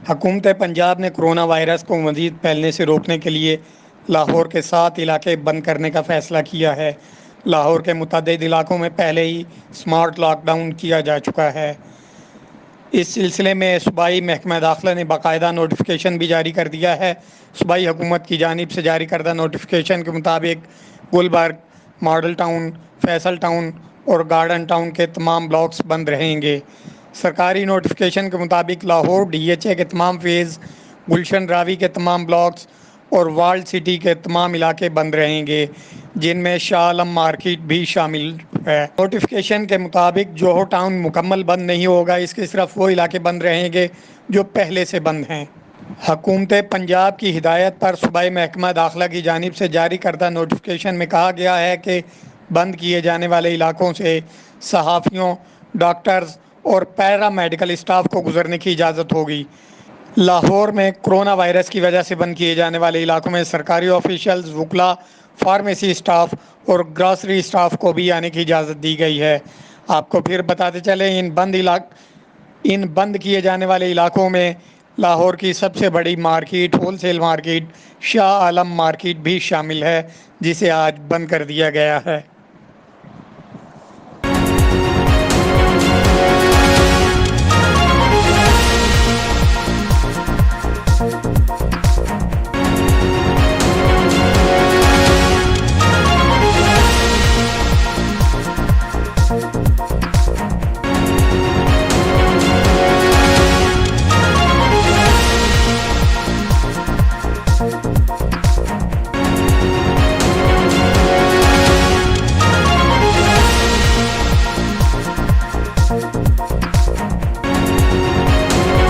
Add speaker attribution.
Speaker 1: حکومت پنجاب نے corona virus کو مزید پھیلنے سے روکنے کے لیے لاہور کے 7 علاقے بند کرنے کا فیصلہ کیا ہے۔ لاہور کے متعدد علاقوں میں پہلے ہی سمارٹ لاک ڈاؤن کیا جا چکا ہے۔ اس سلسلے میں صوبائی محکمہ داخلہ نے باقاعدہ نوٹیفیکیشن بھی جاری کر دیا ہے۔ صوبائی حکومت کی جانب سے جاری کردہ نوٹیفیکیشن کے مطابق Gulberg, model town, Faisal town اور گارڈن ٹاؤن کے تمام بلاکس بند رہیں گے۔ سرکاری نوٹیفیکیشن کے مطابق لاہور ڈی ایچ اے کے تمام فیز، گلشن راوی کے تمام بلاکس اور والڈ سٹی کے تمام علاقے بند رہیں گے، جن میں شاہ عالم مارکیٹ بھی شامل ہے۔ نوٹیفیکیشن کے مطابق جوہر ٹاؤن مکمل بند نہیں ہوگا، اس کے صرف وہ علاقے بند رہیں گے جو پہلے سے بند ہیں۔ حکومت پنجاب کی ہدایت پر صوبائی محکمہ داخلہ کی جانب سے جاری کردہ نوٹیفیکیشن میں کہا گیا ہے کہ بند کیے جانے والے علاقوں سے صحافیوں، ڈاکٹرز اور پیرا میڈیکل اسٹاف کو گزرنے کی اجازت ہوگی۔ لاہور میں کرونا وائرس کی وجہ سے بند کیے جانے والے علاقوں میں سرکاری آفیشلز، وکلاء، فارمیسی اسٹاف اور گراسری اسٹاف کو بھی آنے کی اجازت دی گئی ہے۔ آپ کو پھر بتاتے چلیں ان بند کیے جانے والے علاقوں میں لاہور کی سب سے بڑی market, whole cell market Shah Alam market بھی شامل ہے، جسے آج بند کر دیا گیا ہے۔